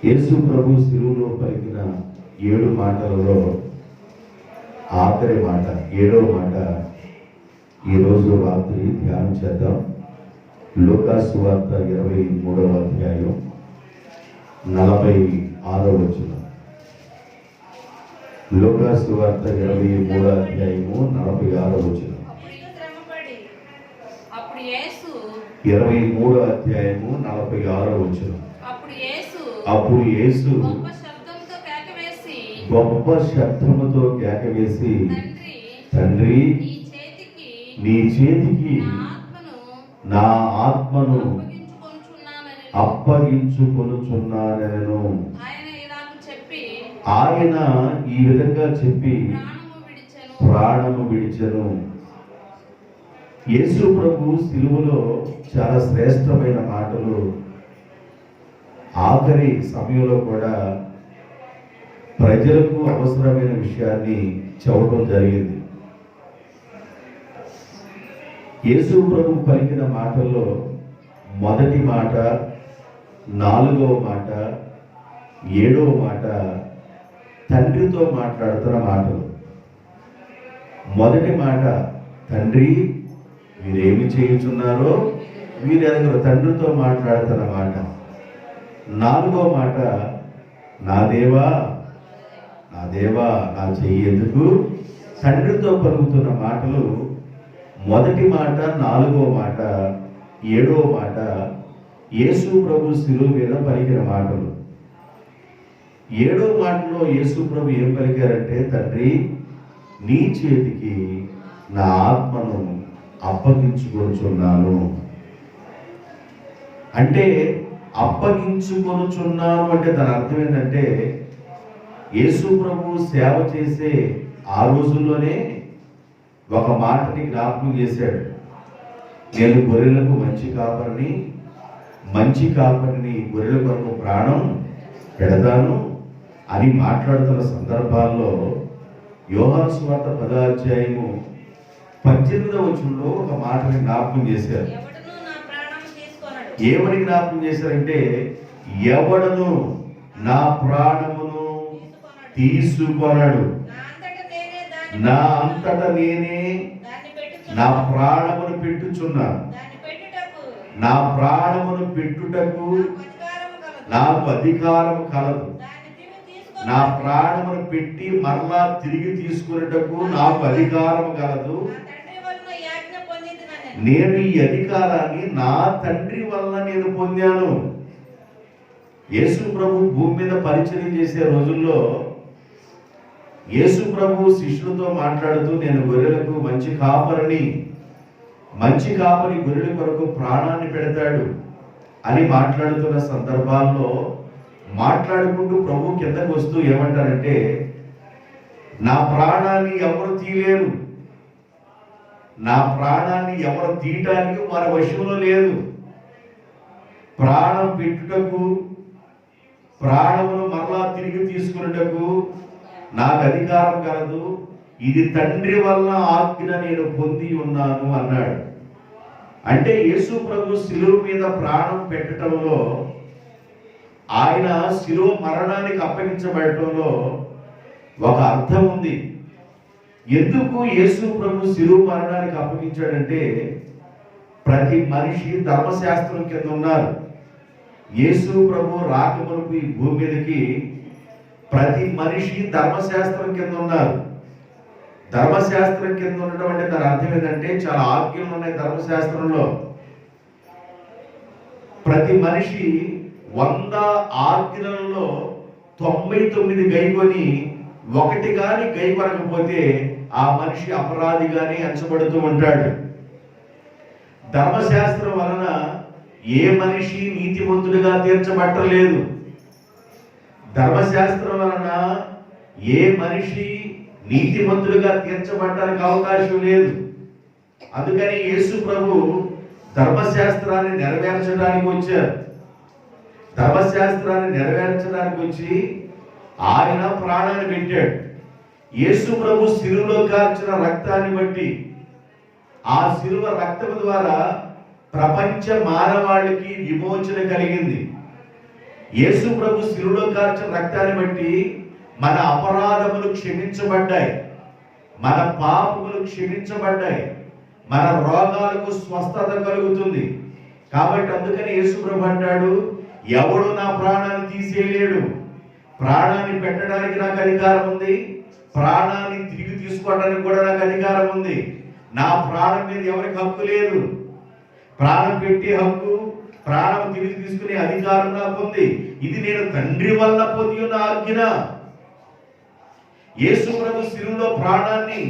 యేసు ప్రభు శిలువలో పలికిన 7 మాటలలో ఆఖరి మాట 7వ మాట ఈరోజు రాత్రి ధ్యానం చేద్దాం. లూకా సువార్త 23వ అధ్యాయం 46వ వచనం. లూకా సువార్త 23వ అధ్యాయము 46వ వచనం. 23వ అధ్యాయము 46వ వచనం. అప్పుడు యేసు గొప్ప శబ్దముతో కేకవేసి, తండ్రి, నీ చేతికి నా ఆత్మను అప్పగించుకొనుచున్నానెను. ఆయన ఈ విధంగా చెప్పి ప్రాణము విడిచెను. యేసు ప్రభు శిలువలో చాలా శ్రేష్టమైన మాటలు ఆఖరి సమయంలో కూడా ప్రజలకు అవసరమైన విషయాన్ని చెప్పడం జరిగింది. యేసు ప్రభు పలికిన మాటల్లో మొదటి మాట, 4వ మాట, 7వ మాట తండ్రితో మాట్లాడుతున్న మాటలు. మొదటి మాట, తండ్రి మీరేమి చేయుచున్నారో వీరెరుగురు తండ్రితో మాట్లాడుతున్న మాట. 4వ మాట, నా దేవా నా దేవా నా చెయ్యి ఎందుకు, తండ్రితో పలుకుతున్న మాటలు. మొదటి మాట, 4వ మాట, 7వ మాట యేసు ప్రభు శిలువ మీద పలికిన మాటలు. 7వ మాటలో యేసు ప్రభు ఏం పలికారంటే, తండ్రి నీ చేతికి నా ఆత్మను అప్పగించుకొనుచున్నాను. అంటే అప్పగించుకొనుచున్నాను అంటే దాని అర్థం ఏంటంటే, యేసు ప్రభు సేవ చేసే ఆ రోజుల్లోనే ఒక మాటని జ్ఞాపకం చేశాడు. నేను గొర్రెలకు మంచి కాపరిని గొర్రెల కొరకు ప్రాణం పెడతాను అని మాట్లాడుతున్న సందర్భాల్లో యోహాను సువార్త 10వ అధ్యాయము 18వ వచనంలో ఒక మాటని జ్ఞాపకం చేశారు. ఏమని జ్ఞాపకం చేశారంటే, ఎవడను నా ప్రాణమును తీసుకొనడు, నా అంతట నేనే నా ప్రాణమును పెట్టుచున్నాను. నా ప్రాణమును పెట్టుటకు నాకు అధికారం కలదు. నా ప్రాణమును పెట్టి మరలా తిరిగి తీసుకునేటకు నాకు అధికారం కలదు. నేను ఈ అధికారాన్ని నా తండ్రి వల్ల నేను పొందాను. యేసు ప్రభు భూమి మీద పరిచయం చేసే రోజుల్లో యేసు ప్రభు శిష్యులతో మాట్లాడుతూ, నేను గొర్రెలకు మంచి కాపరి గొర్రెల కొరకు ప్రాణాన్ని పెడతాడు అని మాట్లాడుతున్న సందర్భాల్లో మాట్లాడుకుంటూ ప్రభు కిందకు వస్తూ ఏమంటారంటే, నా ప్రాణాన్ని ఎవరు తీయలేరు, నా ప్రాణాన్ని ఎవరు తీయటానికి వారి వశంలో లేదు. ప్రాణం పెట్టుటకు, ప్రాణమును మరలా తిరిగి తీసుకున్నటకు నాకు అధికారం కలదు. ఇది తండ్రి వల్ల ఆజ్ఞ నేను పొంది ఉన్నాను అన్నాడు. అంటే యేసు ప్రభు శిలువ మీద ప్రాణం పెట్టడంలో, ఆయన శిలువ మరణానికి అప్పగించబడటంలో ఒక అర్థం ఉంది. ఎందుకు యేసు ప్రభు శిలువ మరణానికి అప్పగించాడంటే, ప్రతి మనిషి ధర్మశాస్త్రం కింద ఉన్నారు. యేసు ప్రభు రాకమునుపు ఈ భూమి మీదకి ప్రతి మనిషి ధర్మశాస్త్రం కింద ఉన్నారు. ధర్మశాస్త్రం కింద ఉండటం అంటే దాని అర్థం ఏంటంటే, చాలా ఆజ్ఞలు ఉన్నాయి ధర్మశాస్త్రంలో. ప్రతి మనిషి 100 ఆజ్ఞలలో 99 గైకొని ఒకటి కానీ గైకొనకపోతే ఆ మనిషి అపరాధిగానే ఎంచబడుతూ ఉంటాడు. ధర్మశాస్త్రం వలన ఏ మనిషి నీతిమంతుడిగా తీర్చబట్టలేదు. ధర్మశాస్త్రం వలన ఏ మనిషి నీతిమంతుడిగా తీర్చబడటానికి అవకాశం లేదు. అందుకని యేసు ప్రభు ధర్మశాస్త్రాన్ని నెరవేర్చడానికి వచ్చారు. ధర్మశాస్త్రాన్ని నెరవేర్చడానికి వచ్చి ఆయన ప్రాణాన్ని పెట్టాడు. యేసు ప్రభు శిలువలో కార్చిన రక్తాన్ని బట్టి, ఆ శిలువ రక్తము ద్వారా ప్రపంచ మానవాళికి విమోచన కలిగింది. యేసు ప్రభు శిలువలో కార్చిన రక్తాన్ని బట్టి మన అపరాధములు క్షమించబడ్డాయి, మన పాపములు క్షమించబడ్డాయి, మన రోగాలకు స్వస్థత కలుగుతుంది. కాబట్టి అందుకని యేసు ప్రభు అంటాడు, ఎవడు నా ప్రాణాన్ని తీసేయలేడు. ప్రాణాన్ని పెట్టడానికి నాకు అధికారం ఉంది, ప్రాణాన్ని తిరిగి తీసుకోవడానికి కూడా నాకు అధికారం ఉంది. నా ప్రాణం మీద ఎవరికి హక్కు లేదు. ప్రాణం పెట్టే హక్కు, ప్రాణం తిరిగి తీసుకునే అధికారం నాకు ఉంది. ఇది నేను తండ్రి వల్ల పొంది ఉన్న ఆజ్ఞ. యేసు ప్రభు శిలువలో ప్రాణాన్ని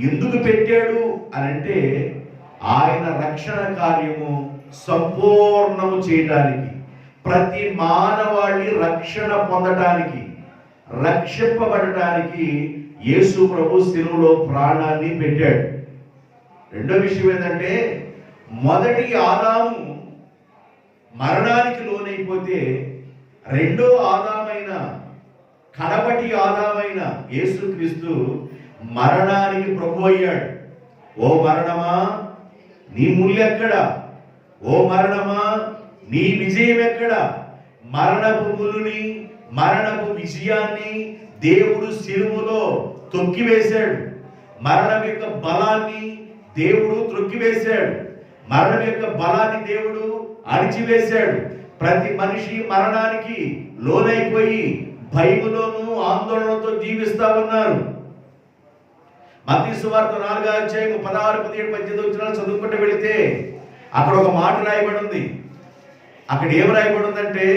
ఎందుకు పెట్టాడు అని అంటే, ఆయన రక్షణ కార్యము సంపూర్ణము చేయడానికి, ప్రతి మానవాళి రక్షణ పొందడానికి, రక్షింపబడటానికి యేసు ప్రభు శిలువలో ప్రాణాన్ని పెట్టాడు. రెండో విషయం ఏంటంటే, మొదటి ఆదాము మరణానికి లోనైపోతే రెండో ఆదామైన, కడపటి ఆదామైన యేసుక్రీస్తు మరణానికి ప్రభు అయ్యాడు. ఓ మరణమా నీ ముల్లెక్కడ? ఓ మరణమా నీ విజయం ఎక్కడ? మరణపు ముల్లుని, మరణపు విజయాన్ని దేవుడు శిలువలో తొక్కివేశాడు. మరణం యొక్క బలాన్ని దేవుడు త్రొక్కివేశాడు. మరణం యొక్క బలాన్ని దేవుడు అణిచివేశాడు. ప్రతి మనిషి మరణానికి లోనైపోయి భయములోను ఆందోళనతో జీవిస్తా ఉన్నారు. మత్తయి సువార్త 4వ అధ్యాయం 16, 17, 18 వచనాలు చదువుకుంటూ వెళితే అక్కడ ఒక మాట రాయబడి ఉంది. అక్కడ ఏం రాయబడి ఉందంటే,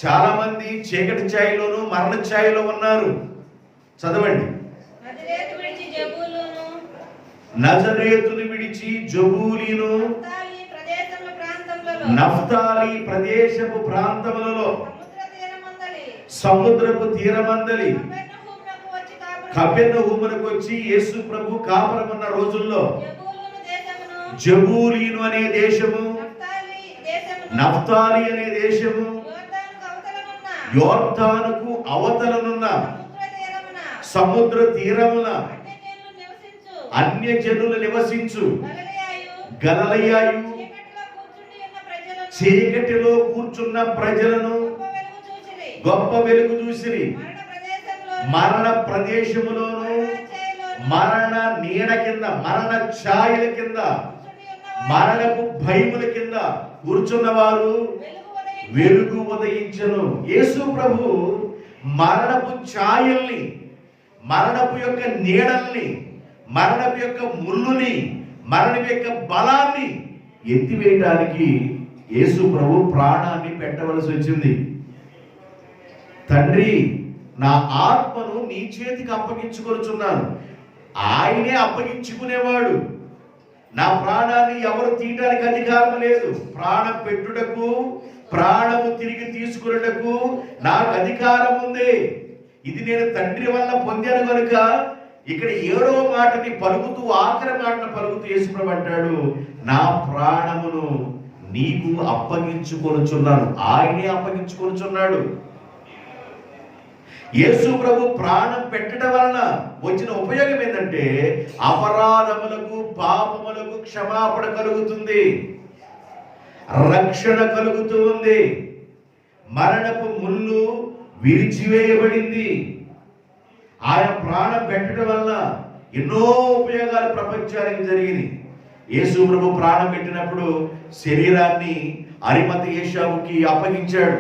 చాలా మంది చీకటి ఛాయలోను మరణ ఛాయలో ఉన్నారు. చదవండి. నజరేతును విడిచి జబూలీను, నఫ్తాలి ప్రదేశపు ప్రాంతములలో, సముద్రపు తీరమందలి కపెర్నహూమునకు వచ్చి యేసు ప్రభు కాపురమున్న రోజుల్లో జబూలీను అనే దేశము, నఫ్తాలి అనే దేశము, యోర్దానుకు అవతలనున్న సముద్ర తీరమున అన్యజనులు నివసించు గలిలయయు చీకటిలో కూర్చున్న ప్రజలను గొప్ప వెలుగు చూసిరి. మరణ ప్రదేశములోను, మరణ నీడ కింద, మరణ ఛాయల కింద, మరణపు భయముల కింద కూర్చున్న వారు వెలుగు ఉదయించును. యేసు ప్రభు మరణపు ఛాయల్ని, మరణపు యొక్క నీడల్ని, మరణపు యొక్క ముళ్ళుని, మరణం యొక్క బలాన్ని ఎత్తివేయడానికి యేసు ప్రభు ప్రాణాన్ని పెట్టవలసి వచ్చింది. తండ్రి, నా ఆత్మను నీ చేతికి అప్పగించుకొనుచున్నాను. ఆయనే అప్పగించుకునేవాడు. నా ప్రాణాన్ని ఎవరు తీయడానికి అధికారం లేదు. ప్రాణం పెట్టుటకు, ప్రాణము తిరిగి తీసుకున్నటకు నాకు అధికారం ఉంది. ఇది నేను తండ్రి వల్ల పొందాను కనుక ఇక్కడ 7వ మాటని పలుకుతూ, ఆఖరి మాటను పలుకుతూ యేసుప్రభు అంటాడు, నా ప్రాణమును నీకు అప్పగించుకొనుచున్నాను. ఆయనే అప్పగించుకొనుచున్నాడు. యేసు ప్రభు ప్రాణం పెట్టడం వలన వచ్చిన ఉపయోగం ఏంటంటే, అపరాధములకు, పాపములకు క్షమాపణ కలుగుతుంది, రక్షణ కలుగుతూ ఉంది, మరణపు ముళ్ళు విరిచివేయబడింది. ఆయన ప్రాణం పెట్టడం వల్ల ఎన్నో ఉపయోగాలు ప్రపంచానికి జరిగింది. యేసు ప్రభు ప్రాణం పెట్టినప్పుడు శరీరాన్ని అరిమతయి యేషావుకి అప్పగించాడు.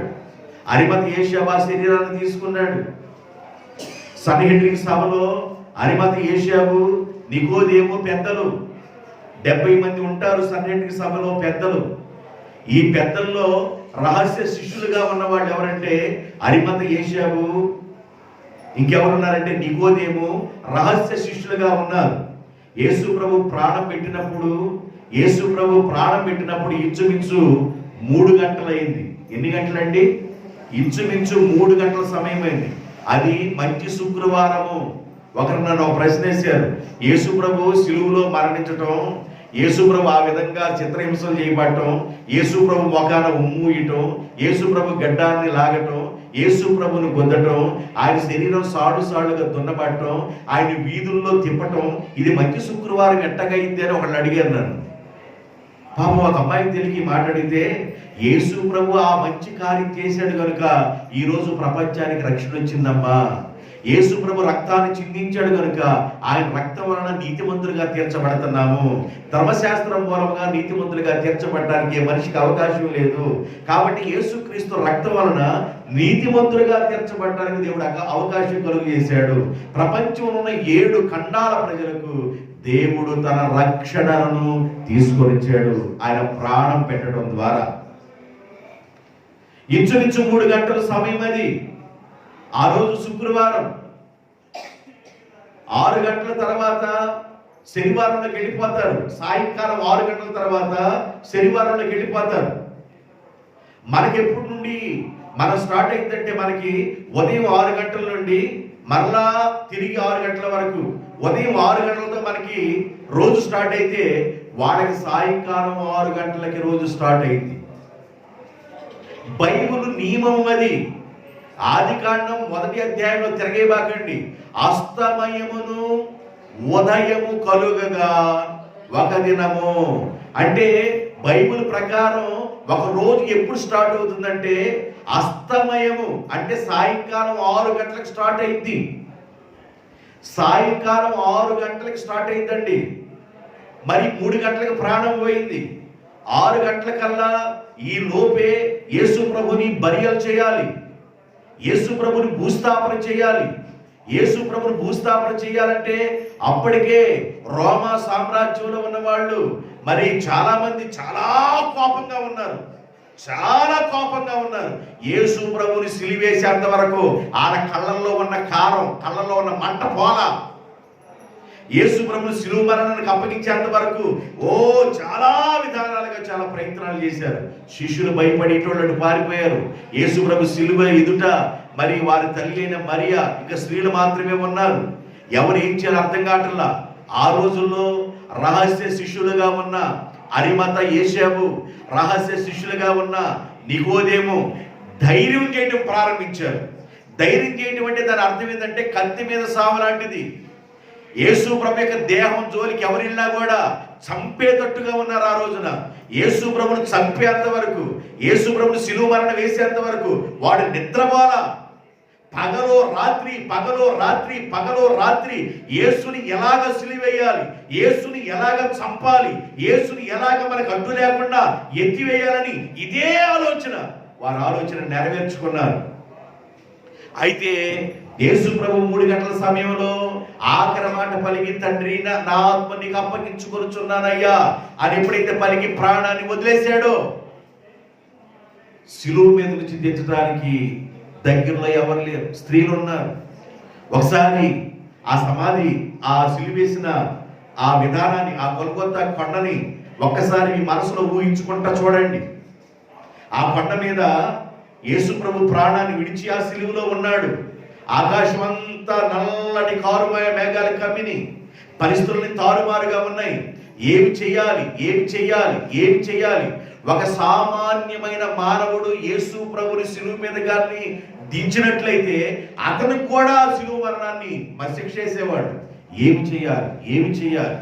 అరిమతయి యేషావు ఆ శరీరాన్ని తీసుకున్నాడు. సన్హెడ్రిన్ సభలో అరిమతయి యేషావు, నికోదేము పెద్దలు, 70 మంది ఉంటారు సన్హెడ్రిన్ సభలో పెద్దలు. ఈ పెద్దల్లో రహస్య శిష్యులుగా ఉన్నవాళ్ళు ఎవరంటే అరిమతయి యేషావు, ఇంకెవరున్నారంటే నికోదేము రహస్య శిష్యులుగా ఉన్నారు. యేసు ప్రభు ప్రాణం పెట్టినప్పుడు, ఇంచుమించు 3 గంటలైంది. ఎన్ని గంటలండి? ఇంచుమించు 3 గంటల సమయం అయింది. అది మంచి శుక్రవారము. ఒకరు నన్ను ఒక ప్రశ్న వేశారు, యేసు ప్రభు శిలువలో మరణించటం, యేసు ప్రభు ఆ విధంగా చిత్రహింసలు చేయబడటం, యేసు ప్రభు మొఖాన ఉమ్మూయటం, యేసు ప్రభు గడ్డాన్ని లాగటం, యేసు ప్రభుని గుద్దటం, ఆయన శరీరం సాడుగా దున్నబడటం, ఆయన వీధుల్లో తిప్పటం, ఇది మంచి శుక్రవారం ఎట్టగైంది అని ఒకళ్ళు అడిగారు నన్ను. పాపం ఒక అమ్మాయికి తెలిసి మాట్లాడితే యేసు ప్రభు ఆ మంచి కార్యం చేశాడు కనుక ఈరోజు ప్రపంచానికి రక్షణ వచ్చిందమ్మా. యేసు ప్రభు రక్తాన్ని చిందించాడు కనుక ఆయన రక్తం వలన నీతిమంతులుగా తీర్చబడుతున్నాము. ధర్మశాస్త్రం మూలంగా నీతిమంతులుగా తీర్చబడడానికి ఏ మనిషికి అవకాశం లేదు. కాబట్టి యేసుక్రీస్తు రక్తం వలన నీతిమంతులుగా తీర్చబడడానికి దేవుడు అవకాశం కలుగు చేశాడు. ప్రపంచంలో ఉన్న 7 ఖండాల ప్రజలకు దేవుడు తన రక్షణను తీసుకొని వచ్చాడు ఆయన ప్రాణం పెట్టడం ద్వారా. ఇంచుమించు 3 గంటల సమయం అది. ఆ రోజు శుక్రవారం 6 గంటల తర్వాత శనివారంలోకి వెళ్ళిపోతారు. సాయంకాలం 6 గంటల తర్వాత శనివారంలోకి వెళ్ళిపోతారు. మనకి ఎప్పటి నుండి మనం స్టార్ట్ అయిందంటే మనకి ఉదయం 6 గంటల నుండి మరలా తిరిగి 6 గంటల వరకు, ఉదయం 6 గంటలతో మనకి రోజు స్టార్ట్ అయితే వాళ్ళకి సాయంకాలం 6 గంటలకి రోజు స్టార్ట్ అయింది. బైబిల్ నియమం అది. ఆదికాండం 1వ అధ్యాయంలో తిరగేబాకండి. అస్తమయమును ఉదయము కలుగగా ఒక దినము. అంటే బైబిల్ ప్రకారం ఒక రోజు ఎప్పుడు స్టార్ట్ అవుతుందంటే అస్తమయము అంటే సాయంకాలం 6 గంటలకు స్టార్ట్ అయింది. సాయంకాలం 6 గంటలకు స్టార్ట్ అయిందండి. మరి 3 గంటలకు ప్రాణం పోయింది. 6 గంటల కల్లా ఈ లోపే యేసు ప్రభుని బరియలు చేయాలి. యేసు ప్రభుని భూస్థాపన చేయాలి. యేసు ప్రభుని భూస్థాపన చేయాలంటే అప్పటికే రోమా సామ్రాజ్యంలో ఉన్న వాళ్ళు మరి చాలా మంది చాలా కోపంగా ఉన్నారు. యేసు ప్రభుని సిలివేసేంత వరకు ఆయన కళ్ళల్లో ఉన్న కారం, కళ్ళల్లో ఉన్న మంట పోలా. యేసు ప్రభుని శిలువ మరణానికి అప్పగించేంత వరకు చాలా విధానాలుగా చాలా ప్రయత్నాలు చేశారు. శిష్యులు భయపడేటోళ్ళు పారిపోయారు. యేసు ప్రభు శిలువ ఎదుట మరి వారి తల్లి అయిన మరియా, ఇంకా స్త్రీలు మాత్రమే ఉన్నారు. ఎవరు ఏం చేయాలో అర్థం కావట్లా. ఆ రోజుల్లో రహస్య శిష్యులుగా ఉన్న అరిమత యేసేపు, రహస్య శిష్యులుగా ఉన్న నికోదేము ధైర్యం చేయడం ప్రారంభించారు. ధైర్యం చేయడం అంటే దాని అర్థం ఏంటంటే కత్తి మీద సాము లాంటిది. యేసు ప్రభు యొక్క దేహం జోలికి ఎవరిల్లా కూడా చంపేటట్టుగా ఉన్నారు. ఆ రోజున యేసు ప్రభుని చంపేంత వరకు, యేసు ప్రభుని శిలువ మరణ వేసేంత వరకు వాడు నిద్రపోల. పగలో రాత్రి యేసుని ఎలాగ సిలివేయాలి, యేసుని ఎలాగ చంపాలి, యేసుని ఎలాగ మనకు అడ్డు లేకుండా ఎత్తివేయాలని ఇదే ఆలోచన, వారి ఆలోచన నెరవేర్చుకున్నారు. అయితే యేసు ప్రభు 3 గంటల సమయంలో ఆఖరి మాట పలికి, తండ్రి నా ఆత్మ నీకు అప్పగించుకొనుచున్నానయ్యా అని ఎప్పుడైతే పలికి ప్రాణాన్ని వదిలేశాడో, శిలువ మీద నుంచి దించడానికి దగ్గరలో ఎవరు లేరు, స్త్రీలు ఉన్నారు. ఒకసారి ఆ సమాధి, ఆ సిలువేసిన ఆ విధానాన్ని, ఆ గొల్గొతా కొండని ఒక్కసారి మీ మనసులో ఊహించుకుంటా చూడండి. ఆ కొండ మీద యేసు ప్రభు ప్రాణాన్ని విడిచి ఆ సిలువలో ఉన్నాడు. ఆకాశం అంతా నల్లటి కారుమయ మేఘాలు కమ్మిని, పరిస్థితుల్ని తారుమారుగా ఉన్నాయి. ఏమి చెయ్యాలి? ఒక సామాన్యమైన మానవుడు యేసు ప్రభుని సిలువ మీద గారిని దించినట్లయితే అతనికి కూడా సిలువ మరణాన్ని శిక్ష చేసేవాడు. ఏమి చేయాలి?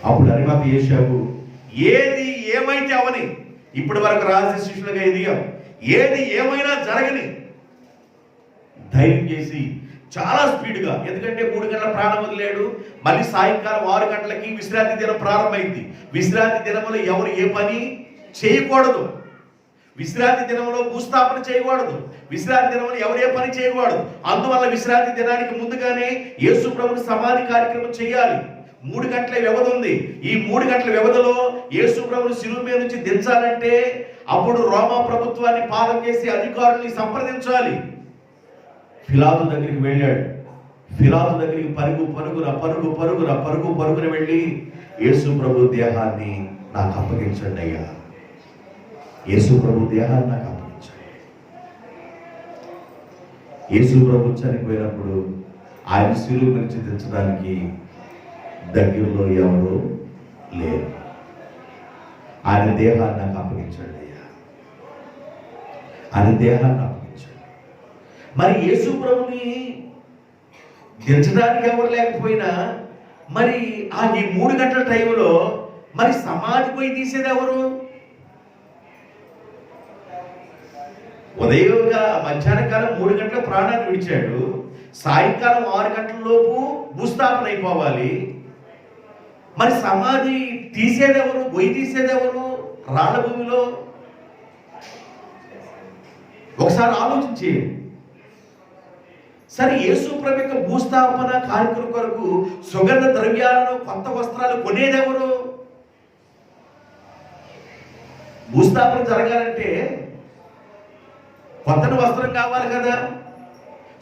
అప్పుడు అరిమత యేసేపు ఏది ఏమైతే అవని, ఇప్పటి వరకు రాజు శిష్యులుగా ఎదిగాం, ఏది ఏమైనా జరగని ధైర్యం చేసి చాలా స్పీడ్గా, ఎందుకంటే 3 గంటల ప్రాణం వదిలేడు. మళ్ళీ సాయంకాలం 6 గంటలకి విశ్రాంతి దినం ప్రారంభమైంది. విశ్రాంతి దినంలో ఎవరు ఏ పని చేయకూడదు. విశ్రాంతి దినంలో భూస్థాపన చేయకూడదు. విశ్రాంతి దినంలో ఎవరు ఏ పని చేయకూడదు. అందువల్ల విశ్రాంతి దినానికి ముందుగానే యేసు ప్రభుని సమాధి కార్యక్రమం చేయాలి. 3 గంటల వ్యవధి ఉంది. ఈ 3 గంటల వ్యవధిలో యేసు ప్రభుని శిలువ మీద నుంచి దించాలంటే అప్పుడు రోమా ప్రభుత్వాన్ని పాలన చేసి అధికారుల్ని సంప్రదించాలి. పిలాతు దగ్గరికి వెళ్ళాడు. పిలాతు దగ్గరికి పరుగున వెళ్ళి యేసు ప్రభు దేహాన్ని నాకు అప్పగించండి అయ్యా, యేసు ప్రభు దేహాన్ని నాకు అప్పగించండి. యేసు ప్రభు చనిపోయినప్పుడు ఆయన శిలువ నుంచి దించడానికి దగ్గరలో ఎవరు లేరు. ఆయన దేహాన్ని నాకు అప్పగించండి అయ్యా, ఆయన దేహాన్ని అప్పగించండి. మరి యేసు ప్రభుని దించడానికి ఎవరు లేకపోయినా మరి ఈ 3 గంటల టైంలో మరి సమాధి పోయి తీసేది ఎవరు? ఉదయంగా మధ్యాహ్న కాలం 3 గంటల ప్రాణాన్ని విడిచాడు, సాయంకాలం 6 గంటల లోపు భూస్థాపన అయిపోవాలి. మరి సమాధి తీసేదెవరు? గొయ్యి తీసేదెవరు రాళ్ళ భూమిలో? ఒకసారి ఆలోచించి. సరే, యేసు ప్రభు యొక్క భూస్థాపన కార్యక్రమం కొరకు సుగంధ ద్రవ్యాలను, కొత్త వస్త్రాలు కొనేదెవరు? భూస్థాపన జరగాలంటే కొత్త వస్త్రం కావాలి కదా,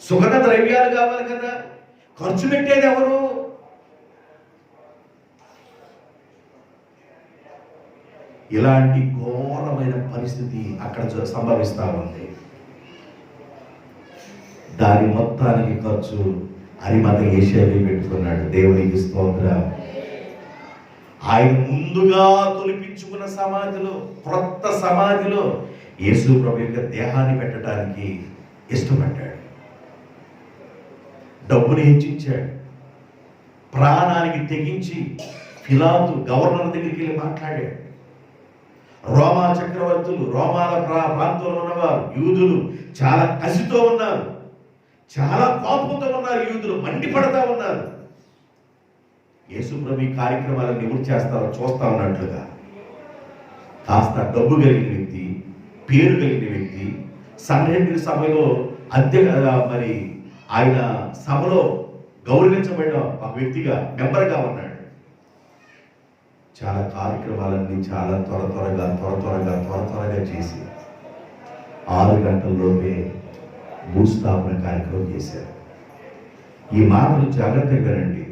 సుగంధ ద్రవ్యాలు కావాలి కదా, ఖర్చు పెట్టేది ఎవరు? ఇలాంటి ఘోరమైన పరిస్థితి అక్కడ సంభవిస్తా ఉంది. దాని మొత్తానికి ఖర్చు అరిమత యేషయ్య పెట్టుకున్నాడు. దేవునికి స్తోత్రం. ఆయన ముందుగా తొలిపించుకున్న సమాధిలో, క్రొత్త సమాధిలో యేసు ప్రభు యొక్క దేహాన్ని పెట్టడానికి ఇష్టపడ్డాడు. డబ్బుని హెచ్చించాడు, ప్రాణానికి తెగించి పిలాతు గవర్నర్ దగ్గరికి వెళ్ళి మాట్లాడాడు. రోమా చక్రవర్తులు, రోమాల ప్రాంతంలో ఉన్నవారు, యూదులు చాలా కసితో ఉన్నారు, చాలా కోపంతో ఉన్నారు, యూదులు మండిపడతా ఉన్నారు. యేసు ప్రభు ఈ కార్యక్రమాలను ఎవరు చేస్తారో చూస్తా ఉన్నట్లుగా కాస్త డబ్బు కలిగిన వ్యక్తి, పేరు కలిగిన వ్యక్తి, సన్హెద్రిన్ సభలో మరి ఆయన సభలో గౌరవించబడిన ఒక వ్యక్తిగా మెంబర్గా ఉన్నాడు. చాలా కార్యక్రమాలన్నీ చాలా త్వరగా చేసి 6 గంటల్లోపే భూస్థాపన కార్యక్రమం చేశారు. ఈ మాటలు జాగ్రత్తగా వినండి.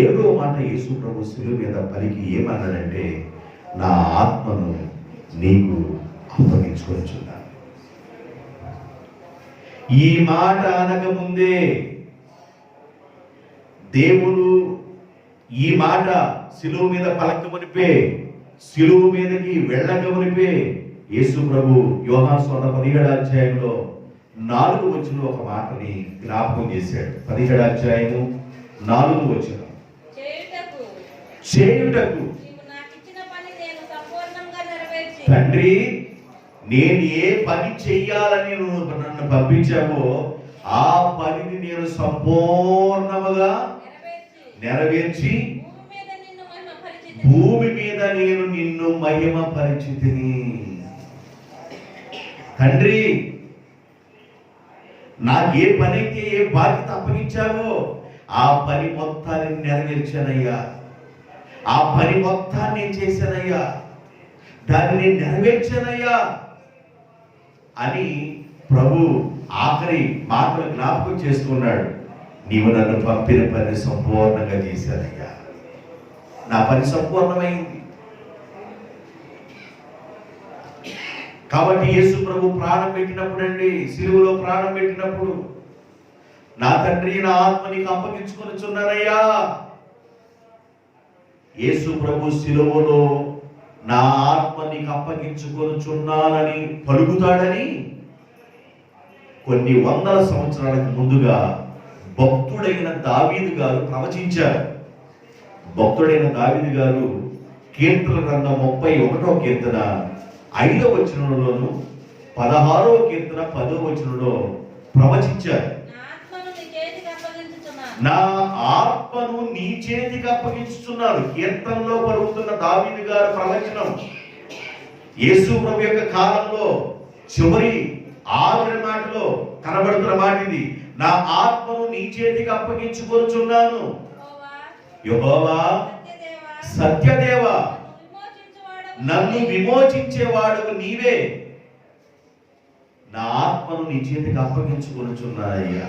7వ మాట యేసు ప్రభు శిలువ మీద పలికి ఏమన్నాడంటే, నా ఆత్మను నీకు అప్పగించుకొనిచున్నాను. ఈ మాట అనకముందే దేవుడు ఈ మాట శిలువ మీద పలకమునిపే, శిలువ మీదకి వెళ్ళకమునిపే యేసు ప్రభు యోహాను సువార్త 17వ అధ్యాయంలో 4వ వచనంలో ఒక మాటని జ్ఞాపకం చేశాడు. 17వ అధ్యాయము 4వ వచనం, చేయుటకు తండ్రి, నేను ఏ పని చెయ్యాలని నువ్వు నన్ను పంపించావో ఆ పనిని నేను సంపూర్ణముగా నెరవేర్చి భూమి మీద నేను నిన్ను మహిమపరిచితిని. తండ్రి, నాకు ఏ పనైతే ఏ బాధ్యత అప్పగించావో ఆ పని మొత్తాన్ని నెరవేర్చానయ్యా, ఆ పని మొత్తాన్ని చేశానయ్యా, దాన్ని నేను నెరవేర్చానయ్యా అని ప్రభు ఆఖరి మాటలు జ్ఞాపకం చేసుకున్నాడు. నీవు నన్ను పంపిన పని సంపూర్ణంగా చేశానయ్యా, నా పని సంపూర్ణమైంది. కాబట్టి యేసు ప్రభు ప్రాణం పెట్టినప్పుడు అండి, సిలువలో ప్రాణం పెట్టినప్పుడు, నా తండ్రి, నా ఆత్మ నీకు అప్పగించుకొనిచున్నానయ్యా. యేసు ప్రభు సిలువలో నా ఆత్మ నీకు అప్పగించుకొనిచున్నానని పలుకుతాడని కొన్ని వందల సంవత్సరాలకు ముందుగా భక్తుడైన దావీదు గారు ప్రవచించారు. భక్తుడైన దావీదు గారు కీర్తన గ్రంథం 31వ కీర్తన 5వ వచనంలోను 16వ కీర్తన 10వ వచనంలో ప్రవచించారు. నా ఆత్మను నీ చేతికి అప్పగించుచున్నాను. కీర్తనలో పలుకుతున్న దావీదు గారు ప్రవచనం యేసు ప్రభు యొక్క కాలంలో చివరి ఆఖరి మాటలో కనబడుతున్న మాట ఇది. నా ఆత్మను నీ చేతికి అప్పగించుకొనుచున్నాను. యెహోవా సత్యదేవ, నన్ను విమోచించేవాడు నీవే. నా ఆత్మను నీ చేతికి అప్పగించుకొనుచున్నానయ్యా,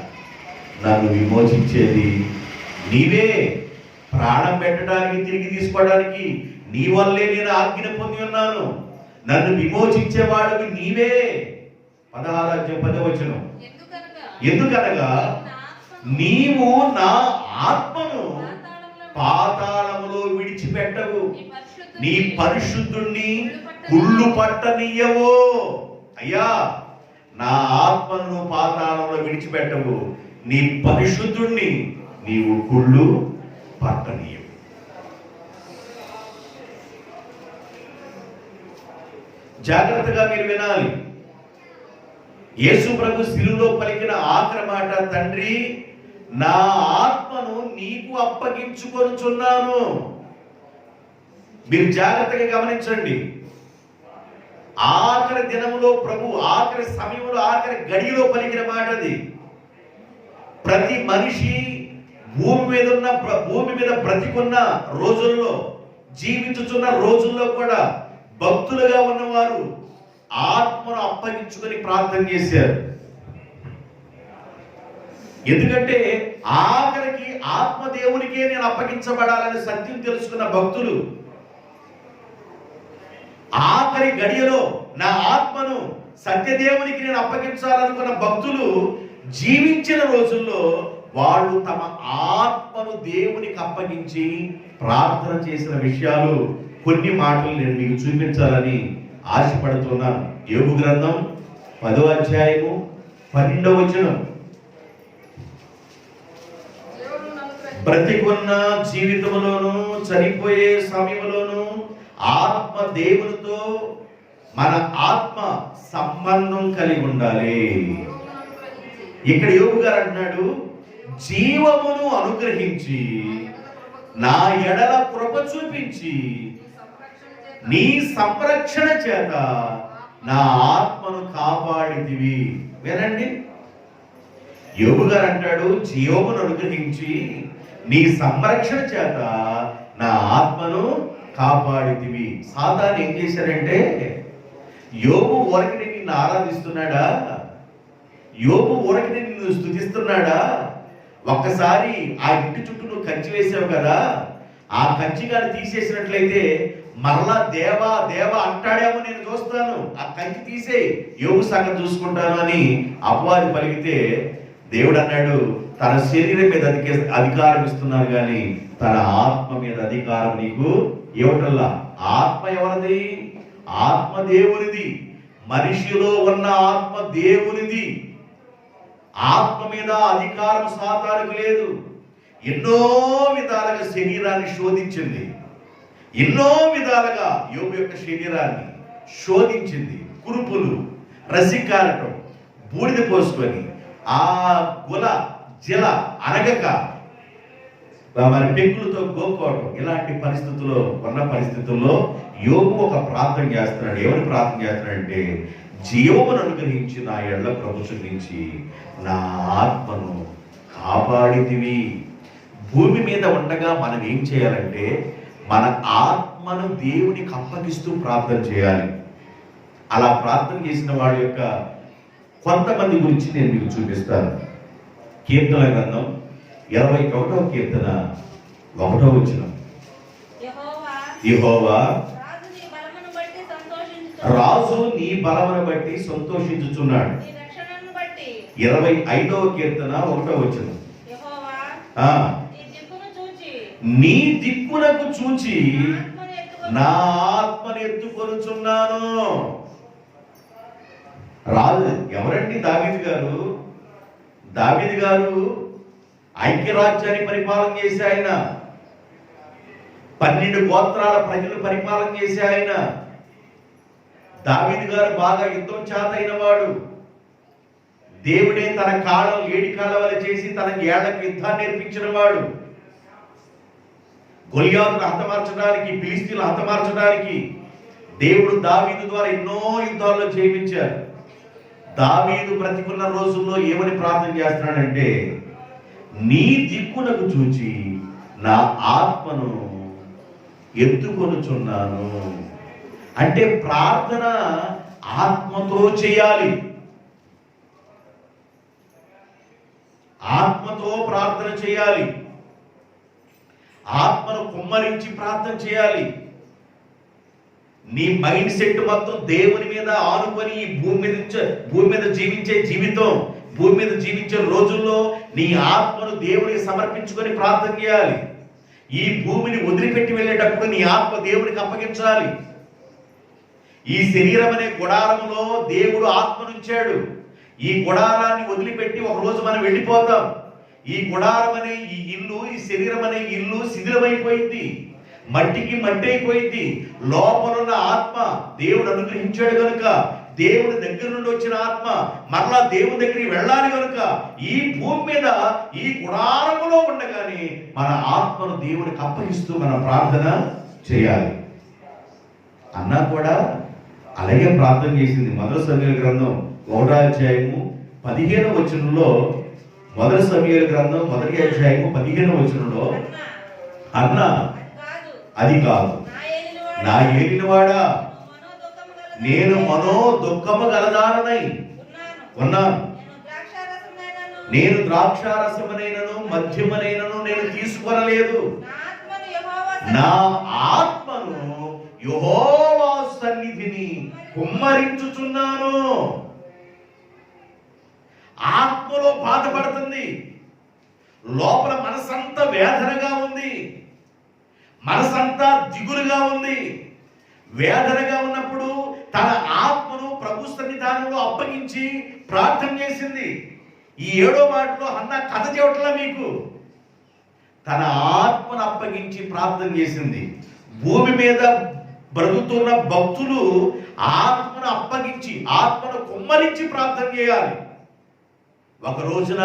నన్ను విమోచించేది నీవే. ప్రాణం పెట్టడానికి, తిరిగి తీసుకోవడానికి నీ వల్లే నేను ఆజ్ఞ పొంది ఉన్నాను. నన్ను విమోచించేవాడు నీవే. 16వ అధ్యాయం 10వ వచనం, ఎందుకనగా నీవు నా ఆత్మను పాతాళములో విడిచిపెట్టవు, నీ పరిశుద్ధుణ్ణి కుళ్ళు పట్టనీయవు. అయ్యా, నా ఆత్మను పాతాళంలో విడిచిపెట్టవు, నీ పరిశుద్ధుణ్ణి నీవు కుళ్ళు పట్టనీయవు. జాగ్రత్తగా మీరు వినాలి. యేసు ప్రభు శిలువలో పలికిన ఆఖరి మాట, తండ్రి నా ఆత్మను నీకు అప్పగించుకొనుచున్నాను. మీరు జాగ్రత్తగా గమనించండి. ఆఖరి దినములో ప్రభు ఆఖరి సమయంలో ఆఖరి గడియలో పలికిన మాట అది. ప్రతి మనిషి భూమి మీద బ్రతికున్న రోజుల్లో, జీవించుచున్న రోజుల్లో కూడా భక్తులుగా ఉన్నవారు ఆత్మను అప్పగించుకొని ప్రార్థన చేశారు. ఎందుకంటే ఆఖరికి ఆత్మదేవునికే నేను అప్పగించబడాలని సత్యం తెలుసుకున్న భక్తులు, ఆఖరి గడియలో నా ఆత్మను సత్యదేవునికి నేను అప్పగించాలనుకున్న భక్తులు జీవించిన రోజుల్లో వాళ్ళు తమ ఆత్మను దేవునికి అప్పగించి ప్రార్థన చేసిన విషయాలు కొన్ని మాటలు నేను మీకు చూపించాలని ఆశపడుతున్నాను. యోబు గ్రంథం 10వ అధ్యాయము 12వ వచనం. బ్రతికున్న జీవితంలోను చనిపోయే సమయంలోను ఆత్మ దేవునితో మన ఆత్మ సంబంధం కలిగి ఉండాలి. ఇక్కడ యోబు గారు అంటున్నాడు, జీవమును అనుగ్రహించి నా ఎడల కృప చూపించి నీ సంరక్షణ చేత నా ఆత్మను కాపాడితివి. వినండి, యోబు గారు అంటాడు, జీవమును అనుగ్రహించి నీ సంరక్షణ చేత నా ఆత్మను కాపాడితివి. సాతాను ఏం చేశారంటే, యోబు ఊరకిని నిన్ను ఆరాధిస్తున్నాడా, యోబు ఊరకిని నిన్ను స్తుతిస్తున్నాడా, ఒక్కసారి ఆ ఇంటి చుట్టూ నువ్వు కంచి వేసావు కదా, ఆ కంచి గాని తీసేసినట్లయితే మరలా దేవా దేవా అంటాడేమో, నేను చూస్తాను, ఆ కంచి తీసేయి, యోబు సంగతి చూసుకుంటాను అని అపవాది పలికితే దేవుడు అన్నాడు, తన శరీరం మీద అధికారం ఇస్తున్నాను కానీ తన ఆత్మ మీద అధికారం నీకు ఇవ్వటల్లా. ఆత్మ ఎవరిది? ఆత్మ దేవునిది. మనిషిలో ఉన్న ఆత్మ దేవునిది. ఆత్మ మీద అధికారం సాతానుకు లేదు. ఎన్నో విధాలుగా శరీరాన్ని శోధించింది, ఎన్నో విధాలుగా యోబు యొక్క శరీరాన్ని శోధించింది. కురుపులు, రసికారటం, బూడిద పోసుకొని ఆ గుల జల అనగక మరి పెక్కులతో గోక్కోవడం, ఇలాంటి పరిస్థితుల్లో ఉన్న పరిస్థితుల్లో యోబు ఒక ప్రార్థన చేస్తున్నాడు. ఎవరు ప్రార్థన చేస్తున్నాడంటే, జీవమును అనుగ్రహించి నా ఎడల ప్రభు చూపించి నా ఆత్మను కాపాడితివి. భూమి మీద ఉండగా మనం ఏం చేయాలంటే, మన ఆత్మను దేవునికి అప్పగిస్తూ ప్రార్థన చేయాలి. అలా ప్రార్థన చేసిన వాళ్ళ యొక్క కొంతమంది గురించి నేను మీకు చూపిస్తాను. కీర్తన గ్రంథం 21వ కీర్తన 1వ వచనం. యెహోవా రాజు నీ బలమును బట్టి సంతోషించుచున్నాడు. 25వ కీర్తన 1వ వచనం. నీ దిక్కునకు చూచి నా ఆత్మను ఎత్తుకొనుచున్నాను. రాజు ఎవరండి? దావీదు గారు. దావీదు గారు ఐక్యరాజ్యాన్ని పరిపాలన చేసే ఆయన, 12 గోత్రాల ప్రజలు పరిపాలన చేసే ఆయన. దావీదు గారు బాగా యుద్ధం చేతైన వాడు. దేవుడే తన కాళ్ళ 7 కాళ్ళ చేసి తన ఏళ్లకు యుద్ధాన్ని నేర్పించిన వాడు. గొలియాతును హతమార్చడానికి, ఫిలిస్తీన్లను హతమార్చడానికి దేవుడు దావీదు ద్వారా ఎన్నో యుద్ధాల్లో జయించారు. దావీదు బ్రతికున్న రోజుల్లో ఏమని ప్రార్థన చేస్తున్నాడంటే, నీ దిక్కునకు చూచి నా ఆత్మను ఎత్తుకొనుచున్నాను. అంటే ప్రార్థన ఆత్మతో చేయాలి. ఆత్మతో ప్రార్థన చేయాలి. ఆత్మను కుమ్మరించి ప్రార్థన చేయాలి. నీ మైండ్ సెట్ మొత్తం దేవుని మీద ఆనుకొని ఈ భూమి మీద జీవించే జీవితం, భూమి మీద జీవించే రోజుల్లో నీ ఆత్మను దేవునికి సమర్పించుకొని ప్రార్థన చేయాలి. ఈ భూమిని వదిలిపెట్టి వెళ్ళేటప్పుడు నీ ఆత్మ దేవునికి అప్పగించాలి. ఈ శరీరం అనే గుడారంలో దేవుడు ఆత్మనుంచాడు. ఈ గుడారాన్ని వదిలిపెట్టి ఒకరోజు మనం వెళ్ళిపోతాం. ఈ గుడారం అనే ఈ ఇల్లు, ఈ శరీరం అనే ఇల్లు శిథిలమైపోయింది. మట్టికి మట్టి అయిపోయింది. లోపలున్న ఆత్మ దేవుడు అనుగ్రహించాడు కనుక, దేవుడి దగ్గర నుండి వచ్చిన ఆత్మ మరలా దేవుని దగ్గరికి వెళ్ళాలి కనుక, ఈ భూమి మీద ఈ గుడారములో ఉండగానే మన ఆత్మను దేవుడికి అప్పగిస్తూ మనం ప్రార్థన చేయాలి. అన్నా కూడా అలాగే ప్రార్థన చేసింది. మొదటి సమూయేలు గ్రంథం 1వ అధ్యాయము 15వ వచనంలో, మొదటి సమూయేలు గ్రంథం 1వ అధ్యాయము 15వ వచనంలో, అన్న అది కాదు నా ఏలినవాడా, నేను మనో దుఃఖము గలదానై ఉన్నాను. నేను ద్రాక్షారసమునైనను మద్యమునైనను నేను తీసుకొనలేదు. నా ఆత్మను యెహోవా సన్నిధిని కుమ్మరించుచున్నాను. ఆత్మలో బాధపడుతుంది, లోపల మనసంతా వేదనగా ఉంది, మనసంతా దిగులుగా ఉంది. వేదనగా ఉన్నప్పుడు తన ఆత్మను ప్రభు సన్నిధానంలో అప్పగించి ప్రార్థన చేసింది. ఈ 7వ మాటలో హన్నా కథ చెప్పట్లా మీకు, తన ఆత్మను అప్పగించి ప్రార్థన చేసింది. భూమి మీద బ్రతుకుతున్న భక్తులు ఆత్మను అప్పగించి, ఆత్మను కుమ్మరించి ప్రార్థన చేయాలి. ఒక రోజున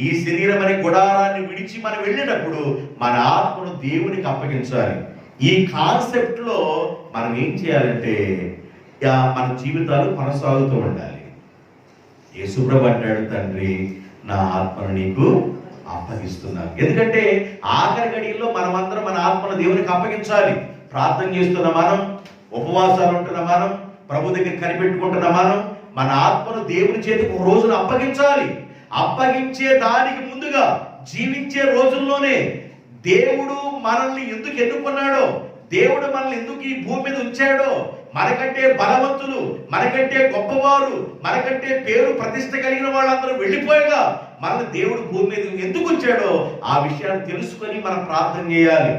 ఈ శరీరం అనే గుడారాన్ని విడిచి మనం వెళ్ళేటప్పుడు మన ఆత్మను దేవునికి అప్పగించాలి. ఈ కాన్సెప్ట్ లో మనం ఏం చేయాలంటే మన జీవితాలు కొనసాగుతూ ఉండాలి. యేసుప్రభు అంటాడు, తండ్రి నా ఆత్మను నీకు అప్పగిస్తున్నాను. ఎందుకంటే ఆఖరి గడియల్లో మనమందరం మన ఆత్మను దేవునికి అప్పగించాలి. ప్రార్థన చేస్తున్న మనం, ఉపవాసాలు ఉంటున్న మనం, ప్రభు దగ్గర కనిపెట్టుకుంటున్న మనం మన ఆత్మను దేవుని చేతికి ఒక రోజున అప్పగించాలి. అప్పగించే దానికి ముందుగా జీవించే రోజుల్లోనే దేవుడు మనల్ని ఎందుకు ఎన్నుకున్నాడో, దేవుడు మనల్ని ఎందుకు ఈ భూమి మీద ఉంచాడో, మనకంటే బలవంతులు, మనకంటే గొప్పవారు, మనకంటే పేరు ప్రతిష్ట కలిగిన వాళ్ళందరూ వెళ్ళిపోయగా మనల్ని దేవుడు భూమి మీద ఎందుకు ఉంచాడో ఆ విషయాన్ని తెలుసుకొని మనం ప్రార్థన చేయాలి.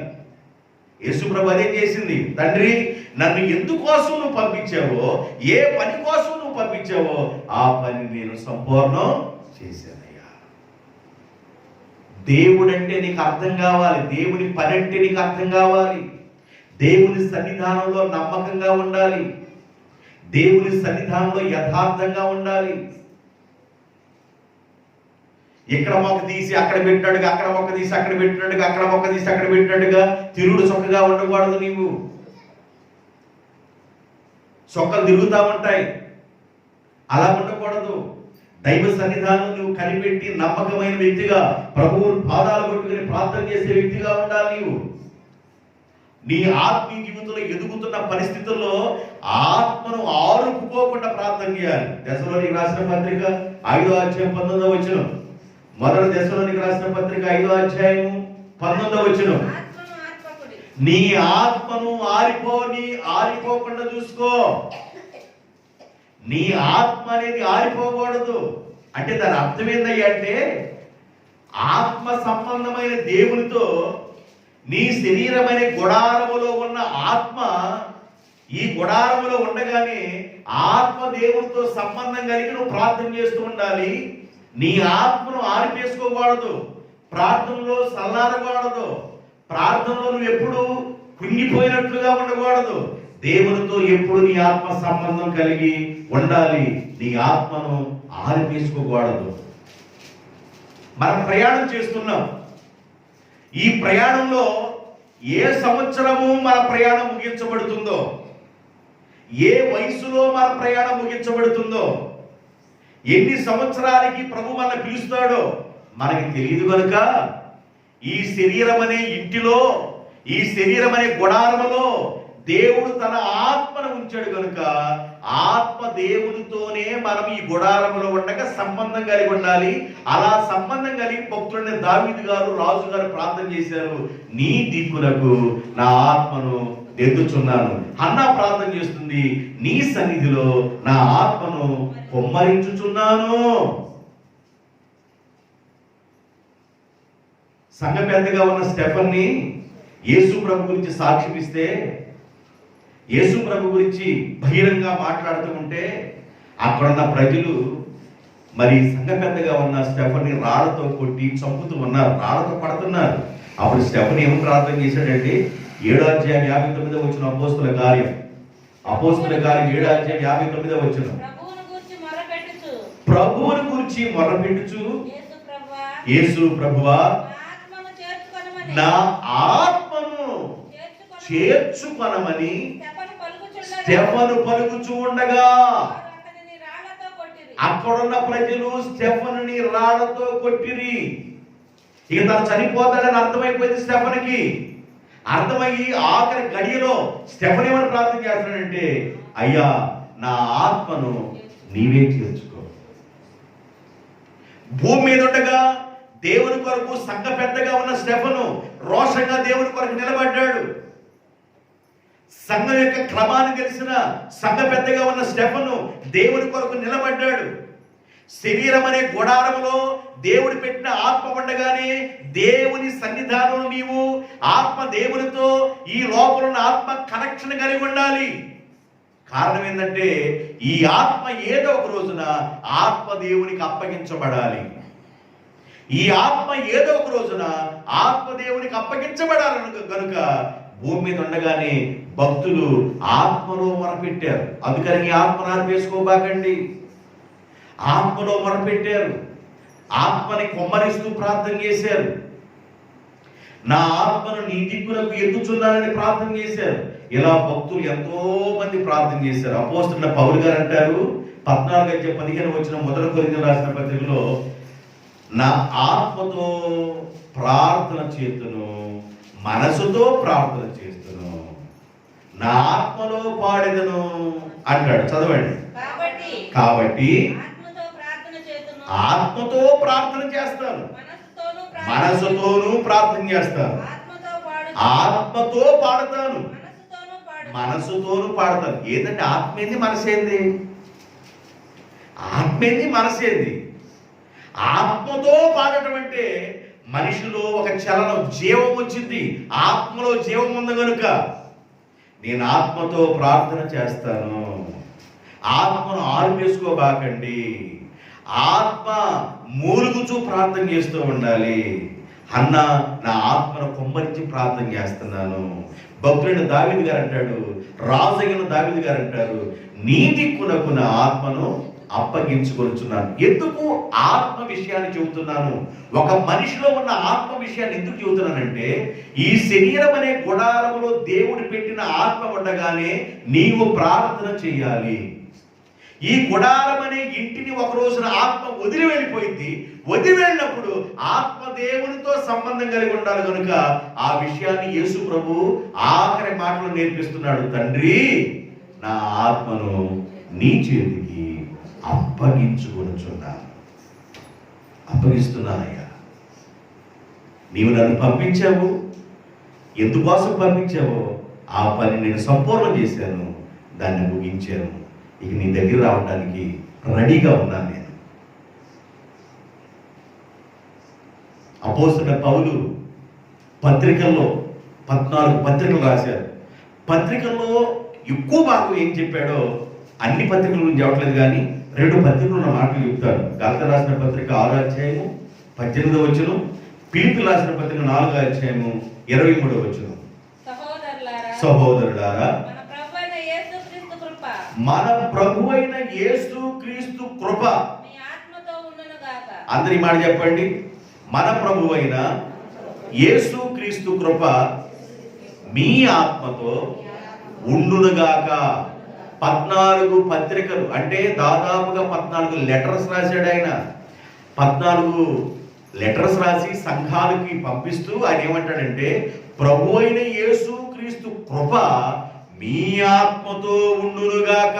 యేసుప్రభు అదే చేసింది. తండ్రి నన్ను ఎందుకోసం నువ్వు పంపించావో, ఏ పని కోసం నువ్వు పంపించావో ఆ పని నేను సంపూర్ణం చేశానయ్యా. దేవుడంటే నీకు అర్థం కావాలి, దేవుని పని అంటే నీకు అర్థం కావాలి. దేవుని సన్నిధానంలో నమ్మకంగా ఉండాలి, దేవుని సన్నిధానంలో యథార్థంగా ఉండాలి. ఇక్కడ మొక్క తీసి అక్కడ పెట్టినట్టుగా, అక్కడ మొక్క తీసి అక్కడ పెట్టినట్టుగా, అక్కడ మొక్క తీసి అక్కడ పెట్టినట్టుగా తిరుగుడు చొక్కగా ఉండకూడదు. నీవు చొక్కలు తిరుగుతూ ఉంటాయి, అలా ఉండకూడదు. దైవ సన్నిధానం నువ్వు కనిపెట్టి నమ్మకమైన వ్యక్తిగా, ప్రభువు పాదాలు పట్టుకుని ప్రార్థన చేసే వ్యక్తిగా ఉండాలి. నీవు నీ ఆత్మీయ జీవితంలో ఎదుగుతున్న పరిస్థితుల్లో ఆత్మను ఆరుపుకోకుండా ప్రార్థన చేయాలి. దశలోనికి రాసిన పత్రిక 5వ అధ్యాయం 19వ వచనం. మొదటి దశలోనికి రాసిన పత్రిక 5వ అధ్యాయం 19వ వచనం. నీ ఆత్మను ఆరిపోకుండా చూసుకో. నీ ఆత్మ అనేది ఆరిపోకూడదు. అంటే దాని అర్థం ఏందయ్యా అంటే, ఆత్మ సంబంధమైన దేవునితో నీ శరీరం అనే గుడారములో ఉన్న ఆత్మ ఈ గుడారములో ఉండగానే ఆత్మ దేవునితో సంబంధం కలిగి నువ్వు ప్రార్థన చేస్తూ ఉండాలి. నీ ఆత్మను ఆరిపేసుకోకూడదు, ప్రార్థనలో సల్లారకూడదు, ప్రార్థనలో నువ్వు ఎప్పుడు కుంగిపోయినట్లుగా ఉండకూడదు. దేవునితో ఎప్పుడు నీ ఆత్మ సంబంధం కలిగి ఉండాలి. నీ ఆత్మను ఆరిపేసుకోకూడదు. మనం ప్రయాణం చేస్తున్నాం. ఈ ప్రయాణంలో ఏ సంవత్సరము మన ప్రయాణం ముగించబడుతుందో, ఏ వయసులో మన ప్రయాణం ముగించబడుతుందో, ఎన్ని సంవత్సరాలకి ప్రభు మన పిలుస్తాడో మనకి తెలియదు కనుక ఈ శరీరం అనే ఇంటిలో, ఈ శరీరం అనే గుడారములో దేవుడు తన ఆత్మను ఉంచాడు కనుక ఆత్మ దేవునితోనే మనం ఈ గుడారములో ఉండగా సంబంధం కలిగి ఉండాలి. అలా సంబంధం కలిగి భక్తుడైన దావీదు గారు, రాజు గారు ప్రార్థన చేశారు, నీ దిక్కులకు నా ఆత్మను ఎత్తుచున్నాను. హన్నా ప్రార్థన చేస్తుంది, నీ సన్నిధిలో నా ఆత్మను కుమ్మరించుచున్నాను. సంఘ పెద్దగా ఉన్న స్టెఫన్ని యేసు ప్రభు గురించి సాక్ష్యం ఇస్తే, యేసు ప్రభు గురించి బహిరంగ మాట్లాడుతూ ఉంటే అక్కడున్న ప్రజలు మరి సంఘ పెద్దగా ఉన్న స్టెఫన్ని రాళ్లతో కొట్టి చంపుతూ ఉన్నారు, రాళ్లతో పడుతున్నారు. అప్పుడు స్టెఫన్ ఏం ప్రార్థన చేశాడంటే, 7:59 వచ్చిన అపోస్తుల కార్యం 7:59 వచ్చిన ప్రభువును గురించి మొరపెట్టుచు యేసు ప్రభువా నా ఆత్మను చేర్చుకొనమని స్టెఫను పలుకుచూ ఉండగా అక్కడున్న ప్రజలు స్టెఫనుని రాళ్లతో కొట్టిరి. ఇక తను చనిపోతాడని అర్థమైపోయింది స్టెఫన్కి. అర్థమయ్యి ఆఖరి గడియలో స్టెఫన్ ఏమని ప్రార్థన చేస్తాడంటే, అయ్యా నా ఆత్మను నీవే చేర్చుకో. భూమి మీద ఉండగా దేవుని కొరకు సంఘ పెద్దగా ఉన్న స్టెఫను రోషంగా దేవుని కొరకు నిలబడ్డాడు. సంఘం యొక్క క్రమాన్ని తెలిసిన సంఘ పెద్దగా ఉన్న స్టెఫను దేవుని కొరకు నిలబడ్డాడు. శరీరం అనే గుడారంలో దేవుడు పెట్టిన ఆత్మ ఉండగానే దేవుని సన్నిధానంలో నీవు ఆత్మ దేవునితో ఈ లోపల ఉన్న ఆత్మ కనెక్షన్ కలిగి ఉండాలి. కారణం ఏంటంటే ఈ ఆత్మ ఏదో ఒక రోజున ఆత్మ దేవునికి అప్పగించబడాలి. ఈ ఆత్మ ఏదో ఒక రోజున ఆత్మ దేవునికి అప్పగించబడాలి కనుక భూమి మీద ఉండగానే భక్తులు ఆత్మలో మొరపెట్టారు. అందుకని ఆత్మను ఆర్పేసుకోబాకండి. ఆత్మలో మొరపెట్టారు. ఆత్మని కొమ్మరిస్తూ ప్రార్థన చేశారు. నా ఆత్మను నీ దిక్కులకు ఎత్తుచున్నానని ప్రార్థన చేశారు. ఇలా భక్తులు ఎంతో మంది ప్రార్థన చేశారు. అపోస్తలుడైన పౌలు గారు అంటారు 14:15 వచ్చిన మొదటి కొరింథీయులకు రాసిన పత్రికలో, నా ఆత్మతో ప్రార్థన చేతును, మనసుతో ప్రార్థన చేస్తును, నా ఆత్మలో పాడెదను అంటాడు. చదవండి. కాబట్టి ఆత్మతో ప్రార్థన చేస్తాను, మనసుతోనూ ప్రార్థన చేస్తాను, ఆత్మతో పాడతాను, మనసుతోనూ పాడతాను. ఏంటంటే ఆత్మ ఏంది, మనసేంది? ఆత్మ ఏంది, మనసేంది? ఆత్మతో పాడటం అంటే మనిషిలో ఒక చలనం, జీవం వచ్చింది. ఆత్మలో జీవం ఉంది కనుక నేను ఆత్మతో ప్రార్థన చేస్తాను. ఆత్మను ఆర్పేసుకోబాకండి. ఆత్మ మూలుగుచూ ప్రార్థన చేస్తూ ఉండాలి. అన్న నా ఆత్మను కుమ్మరించి ప్రార్థన చేస్తున్నాను. భక్తుడైన దావీదు గారు అంటాడు, రాజైన దావీదు గారు అంటారు, నీ దిక్కునకు నా ఆత్మను అప్పగించుకొనుచున్నాను. ఎందుకు ఆత్మ విషయాన్ని చెబుతున్నాను? ఒక మనిషిలో ఉన్న ఆత్మ విషయాన్ని ఎందుకు చెబుతున్నానంటే, ఈ శరీరం అనే గుడారములో దేవుడు పెట్టిన ఆత్మ ఉండగానే నీవు ప్రార్థన చేయాలి. ఈ గుడారం అనే ఇంటిని ఒక రోజున ఆత్మ వదిలి వెళ్ళిపోయింది. వదిలి వెళ్ళినప్పుడు ఆత్మ దేవునితో సంబంధం కలిగి ఉండాలి కనుక ఆ విషయాన్ని యేసు ప్రభు ఆఖరి మాటలు నేర్పిస్తున్నాడు. తండ్రి, నా ఆత్మను నీ చేతికి అప్పగిస్తున్నానయ్యా. నీవు నన్ను పంపించావు, ఎందుకోసం పంపించావో ఆ పని నేను సంపూర్ణం చేశాను, దాన్ని ముగించాను. ఇక నీ దగ్గర రావడానికి రెడీగా ఉన్నాను నేను. అపోస్తలుడైన పౌలు పత్రికల్లో 14 పత్రికలు రాశారు. పత్రికల్లో ఎక్కువ భాగం ఏం చెప్పాడో అన్ని పత్రికల గురించి చెప్పట్లేదు, కానీ 2 పత్రికలు ఉన్న మాటలు చెప్తాడు. గలతీయులకు రాసిన పత్రిక 6:18 ఫిలిప్పీయులకు రాసిన పత్రిక 4:23. సహోదరులారా, మన ప్రభువైన యేసుక్రీస్తు కృప, అందరి మాట చెప్పండి, మన ప్రభువైన యేసుక్రీస్తు కృప మీ ఆత్మతో ఉండునుగాక. 14 పత్రికలు అంటే దాదాపుగా 14 లెటర్స్ రాశాడు ఆయన. 14 లెటర్స్ రాసి సంఘాలకి పంపిస్తూ ఆయన ఏమంటాడంటే, ప్రభు అయిన యేసుక్రీస్తు కృప మీ ఆత్మతో ఉండునుగాక,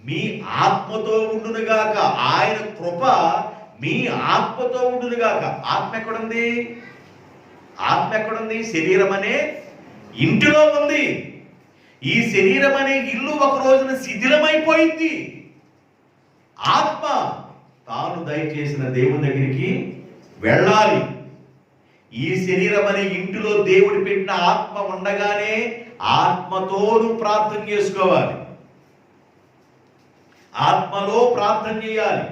మీ ఆత్మతో ఉండునుగాక. ఆయన కృప మీ ఆత్మతో ఉండునుగాక. ఆత్మ ఎక్కడుంది? ఆత్మ ఎక్కడుంది? శరీరం అనే ఇంటిలో ఉంది. ఈ శరీరం అనే ఇల్లు ఒక రోజున శిథిలమైపోయింది. ఆత్మ తాను దయచేసిన దేవుని దగ్గరికి వెళ్ళాలి. ఈ శరీరం అనే ఇంటిలో దేవుడు పెట్టిన ఆత్మ ఉండగానే ఆత్మతోను ప్రార్థన చేసుకోవాలి. ఆత్మలో ప్రార్థన చేయాలి.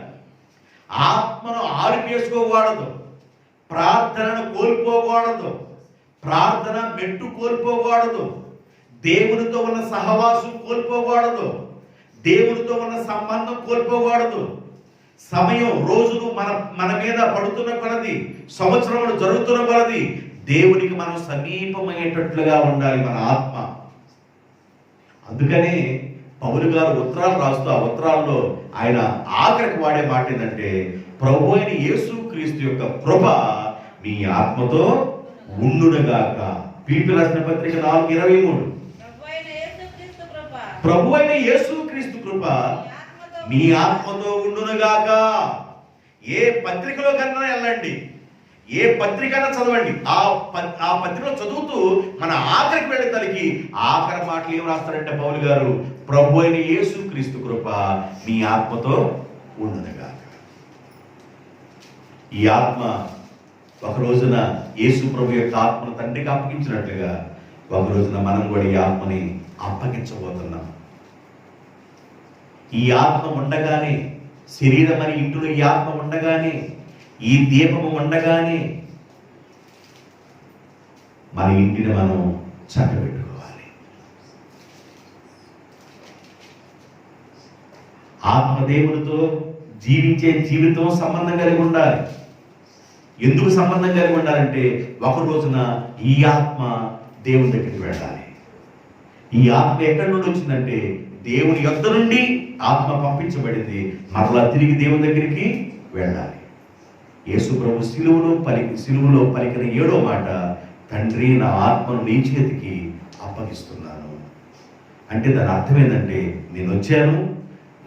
ఆత్మను ఆరిపేసుకోకూడదు, ప్రార్థనను కోల్పోకూడదు. ప్రార్థన మెట్టు కోల్పోకూడదు. దేవునితో ఉన్న సహవాసం కోల్పోకూడదు. దేవునితో ఉన్న సంబంధం కోల్పోకూడదు. సమయం రోజులు మన మీద పడుతున్న కొలది, సంవత్సరములు జరుగుతున్న కొలది దేవునికి మనం సమీపమయ్యేటట్లుగా ఉండాలి మన ఆత్మ. అందుకనే పౌలు గారు ఉత్తరాలు రాస్తూ ఆ ఉత్తరాల్లో ఆయన ఆఖరికి వాడే మాట ఏంటంటే, ప్రభు అయిన యేసుక్రీస్తు యొక్క కృప మీ ఆత్మతో ఉండునుగాక. ఫిలిప్పీయులకు రాసిన పత్రిక 4:23. ప్రభు అయిన యేసుక్రీస్తు కృప మీ ఆత్మతో ఉండునుగాక. ఏ పత్రికలో కన్నా వెళ్ళండి, ఏ పత్రికైనా చదవండి, ఆ పత్రికలో చదువుతూ మన ఆఖరికి వెళ్ళే తలకి ఆఖరి మాటలు ఏం రాస్తారంటే పౌలు గారు, ప్రభు అయిన యేసుక్రీస్తు కృప మీ ఆత్మతో ఉండునుగాక. ఈ ఆత్మ ఒక రోజున యేసు ప్రభు యొక్క ఆత్మను తండ్రికి అప్పగించినట్లుగా ఒక రోజున మనం కూడా ఈ ఆత్మని అప్పగించబోతున్నాం. ఈ ఆత్మ ఉండగానే, శరీరం అని ఇంట్లో ఈ ఆత్మ ఉండగానే, ఈ దీపము ఉండగానే మన ఇంటిని మనం చక్కబెట్టుకోవాలి. ఆత్మదేవునితో జీవించే జీవితం సంబంధం కలిగి ఉండాలి. ఎందుకు సంబంధం కలిగి ఉండాలంటే ఒక రోజున ఈ ఆత్మ దేవుని దగ్గరికి వెళ్ళాలి. ఈ ఆత్మ ఎక్కడి నుండి వచ్చిందంటే దేవుని యొద్ద నుండి ఆత్మ పంపించబడింది, మరలా తిరిగి దేవుని దగ్గరికి వెళ్ళాలి. యేసు ప్రభు సిలువలో పలికిన 7వ మాట, తండ్రి నా ఆత్మను నీ చేతికి అప్పగిస్తున్నాను. అంటే దాని అర్థం ఏంటంటే, నేను వచ్చాను,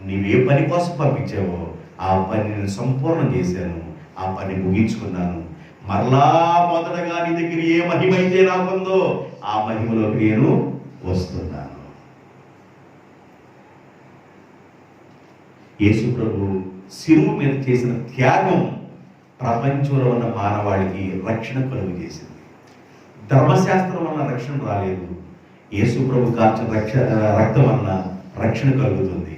నీవే పని కోసం పంపించావో ఆ పని నేను సంపూర్ణం చేశాను, ఆ పని ముగించుకున్నాను. మరలా మొదటగా నీ దగ్గర ఏ మహిమ అయితే నాకుందో ఆ మహిమలోకి నేను వస్తున్నాను. యేసు ప్రభు శిలువ మీద చేసిన త్యాగం ప్రపంచంలో ఉన్న మానవాళికి రక్షణ కలుగు చేసింది. ధర్మశాస్త్రం వలన రక్షణ రాలేదు, యేసు ప్రభు కార్చిన రక్తం వలన రక్షణ కలుగుతుంది.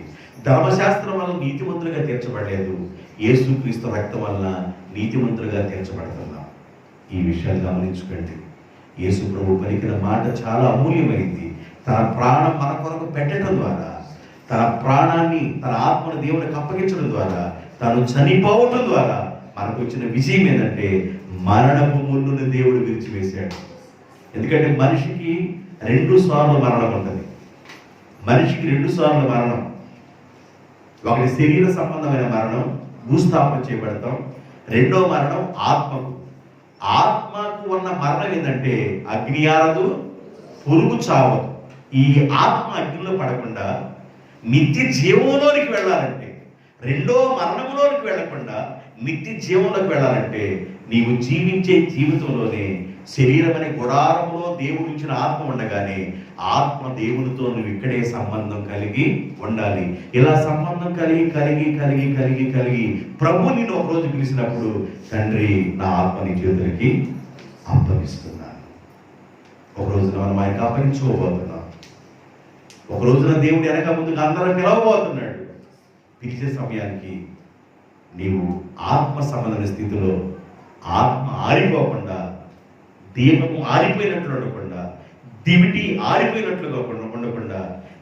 ధర్మశాస్త్రం వలన నీతిమంతులుగా తీర్చబడలేదు, యేసుక్రీస్తు రక్తం వలన నీతిమంతులుగా తీర్చబడుతున్నాం. ఈ విషయాలు గమనించుకోండి. యేసు ప్రభు పలికిన మాట చాలా అమూల్యమైంది. తన ప్రాణం మన కొరకు పెట్టడం ద్వారా, తన ప్రాణాన్ని, తన ఆత్మను దేవునికి అప్పగించడం ద్వారా, తను చనిపోవటం ద్వారా మనకు వచ్చిన విజయం ఏంటంటే మరణపు ముళ్ళును దేవుడు విరిచివేశాడు. ఎందుకంటే మనిషికి 2 సార్లు మరణం ఉంటుంది. మనిషికి 2 సార్లు మరణం. ఒకటి శరీర సంబంధమైన మరణం, భూస్థాపన చేయబడతాం. రెండో మరణం ఆత్మకు. ఆత్మకు ఉన్న మరణం ఏంటంటే అగ్ని ఆరదు, పురుగు చావదు. ఈ ఆత్మ అగ్నిలో పడకుండా నిత్య జీవంలోనికి వెళ్ళాలంటే, రెండో మరణంలోనికి వెళ్ళకుండా నిత్య జీవంలోకి వెళ్ళాలంటే నీవు జీవించే జీవితంలోనే శరీరం అనే గుడారంలో దేవుడు ఇచ్చిన ఆత్మ ఉండగానే ఆత్మ దేవునితో నువ్వు ఇక్కడే సంబంధం కలిగి ఉండాలి. ఇలా సంబంధం కలిగి కలిగి కలిగి కలిగి కలిగి ప్రభు నిన్ను ఒక రోజు పిలిచినప్పుడు, తండ్రి నా ఆత్మని చేతులకి అప్పగిస్తున్నాను. ఒక రోజున మనం ఆయనకు అప్పగించుకోబోతున్నాం. ఒక రోజున దేవుడు వెనక ముందుకు అందరం పిలవబోతున్నాడు. పిలిచే సమయానికి నీవు ఆత్మ సంబంధమైన స్థితిలో, ఆత్మ ఆరిపోకుండా, దీపము ఆరిపోయినట్లు ఉండకుండా, దివిటి ఆరిపోయినట్లుగా ఉండకుండా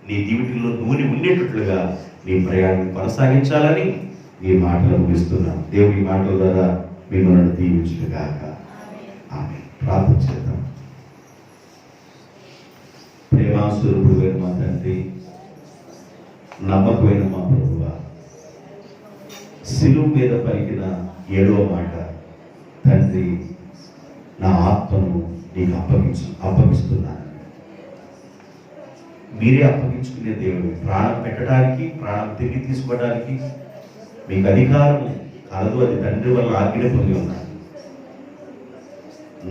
నీ దివిటిలో నూనె ఉండేటట్లుగా నీ ప్రయాణం కొనసాగించాలని ఈ మాటలు ముగిస్తున్నాను. దేవుడి మాటల ద్వారా మిమ్మల్ని దీవించుగాక. ఆమె ప్రార్థన చేద్దాం. ప్రేమాస్వరూపుడైన మా తండ్రి, నమ్మకమైన మా ప్రభువా, శిలువ మీద పలికిన 7వ మాట, తండ్రి నా ఆత్మను నీకు అప్పగిస్తున్నాను. మీరే అప్పగించుకునే దేవుడు. ప్రాణం పెట్టడానికి, ప్రాణం తిరిగి తీసుకోవడానికి మీకు అధికారం కలదు. అది తండ్రి వల్ల ఆజ్ఞ పొంది ఉన్నాను.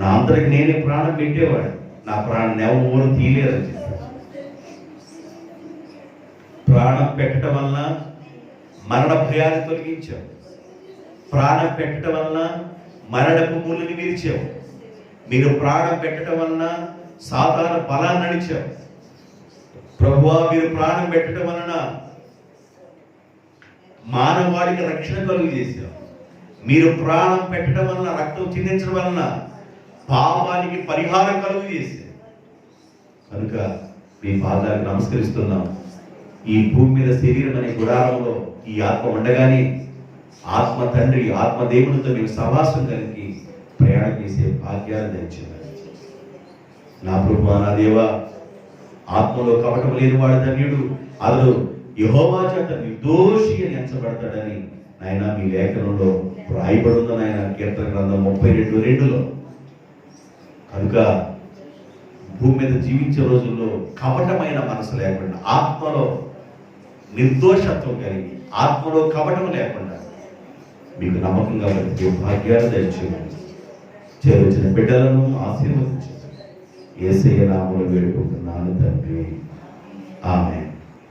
నా అందరికి నేనే ప్రాణం పెట్టేవాడు, నా ప్రాణం ఎవరు తీయలేదని చెప్పాడు. ప్రాణం పెట్టడం వలన మరణ భయాన్ని తొలగించావు. ప్రాణం పెట్టడం వలన మరణపు ముళ్ళుని విరిచావు. మీరు ప్రాణం పెట్టడం వలన సాతాను బలాన్ని నడిచావు. ప్రభువా, మీరు ప్రాణం పెట్టడం వలన మానవాళికి రక్షణ కలుగు చేశావు. మీరు ప్రాణం పెట్టడం వలన, రక్తం చిందించడం వలన పాపానికి పరిహారం కలుగు చేశారు. కనుక మీ పాదాలకు నమస్కరిస్తున్నాం. ఈ భూమి మీద శరీరం అనే గుడారంలో ఈ ఆత్మ ఉండగానే ఆత్మ తండ్రి ఆత్మ దేవునితో మేము సహవాసం కలిగి ప్రయాణం చేసే భాగ్యాన్ని దయచేయండి. నా ప్రభువా, నా దేవా, ఆత్మలో కపటం లేనివాడు ధన్యుడు, అతడు యెహోవా చేత నిర్దోషి అని ఎంచబడతాడని నాయన మీ లేఖనంలో రాయబడున్న నాయన కీర్తన గ్రంథం 32:2లో. కనుక భూమి మీద జీవించే రోజుల్లో కపటమైన మనసు లేకుండా, ఆత్మలో నిర్దోషత్వం కలిగి, ఆత్మలో కపటం లేకుండా మీకు నమ్మకంగా బ్రతికే భాగ్యాన్ని దయచేయండి. చేరొచ్చిన బిడ్డలను ఆశీర్వదించండి. యేసయ్య నామములో వేడుకుంటున్నాను తండ్రి. ఆమేన్.